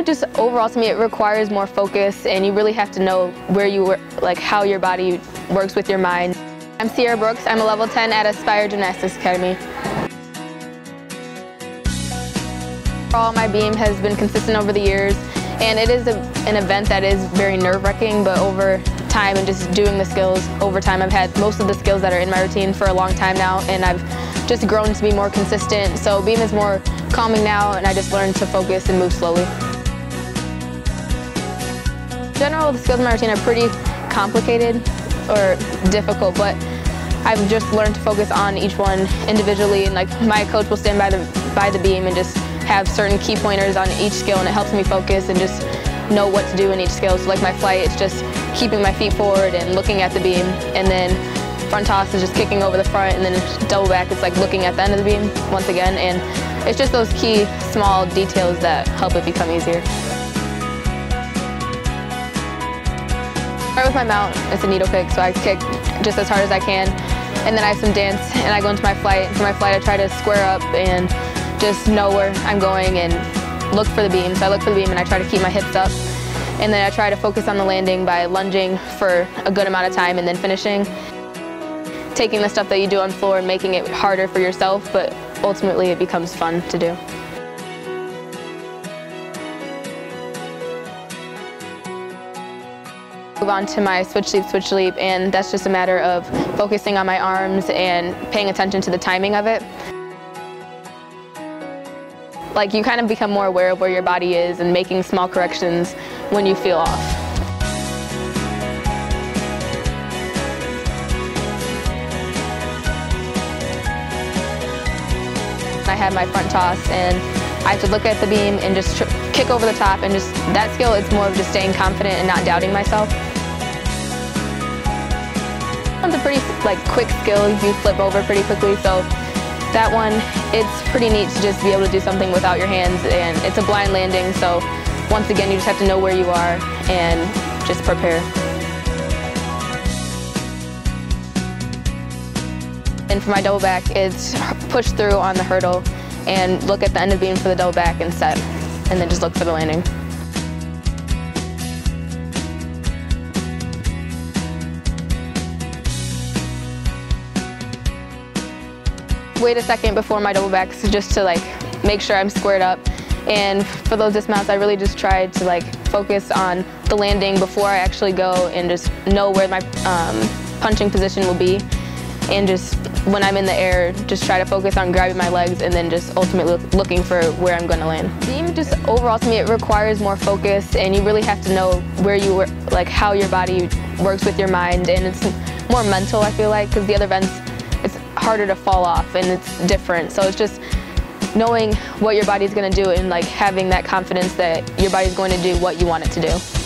Beam just overall to me, it requires more focus, and you really have to know where you work, like how your body works with your mind. I'm Sierra Brooks. I'm a level 10 at Aspire Gymnastics Academy. Overall, my beam has been consistent over the years, and it is an event that is very nerve-wracking, but over time and just doing the skills over time, I've had most of the skills that are in my routine for a long time now, and I've just grown to be more consistent. So beam is more calming now, and I just learned to focus and move slowly. In general, the skills in my routine are pretty complicated or difficult, but I've just learned to focus on each one individually, and like my coach will stand by the beam and just have certain key pointers on each skill, and it helps me focus and just know what to do in each skill. So like my flight, it's just keeping my feet forward and looking at the beam, and then front toss is just kicking over the front, and then double back, it's like looking at the end of the beam once again, and it's just those key small details that help it become easier. Start with my mount. It's a needle kick, so I kick just as hard as I can, and then I have some dance, and I go into my flight. For my flight, I try to square up and just know where I'm going and look for the beam. So I look for the beam and I try to keep my hips up, and then I try to focus on the landing by lunging for a good amount of time and then finishing. Taking the stuff that you do on the floor and making it harder for yourself, but ultimately it becomes fun to do. Move on to my switch leap, and that's just a matter of focusing on my arms and paying attention to the timing of it. Like, you kind of become more aware of where your body is and making small corrections when you feel off. I have my front toss, and I have to look at the beam and just kick over the top, and just that skill, it's more of just staying confident and not doubting myself. It's a pretty quick skill. You flip over pretty quickly, so that one, it's pretty neat to just be able to do something without your hands, and it's a blind landing, so once again you just have to know where you are and just prepare. And for my double back, it's push through on the hurdle and look at the end of the beam for the double back and set, and then just look for the landing. Wait a second before my double backs just to make sure I'm squared up. And for those dismounts, I really just tried to focus on the landing before I actually go, and just know where my punching position will be. And just when I'm in the air, just try to focus on grabbing my legs and then just ultimately looking for where I'm going to land. Beam just overall to me, it requires more focus, and you really have to know where you work, how your body works with your mind, and it's more mental, I feel like, because the other events, it's harder to fall off and it's different. So it's just knowing what your body's going to do and having that confidence that your body's going to do what you want it to do.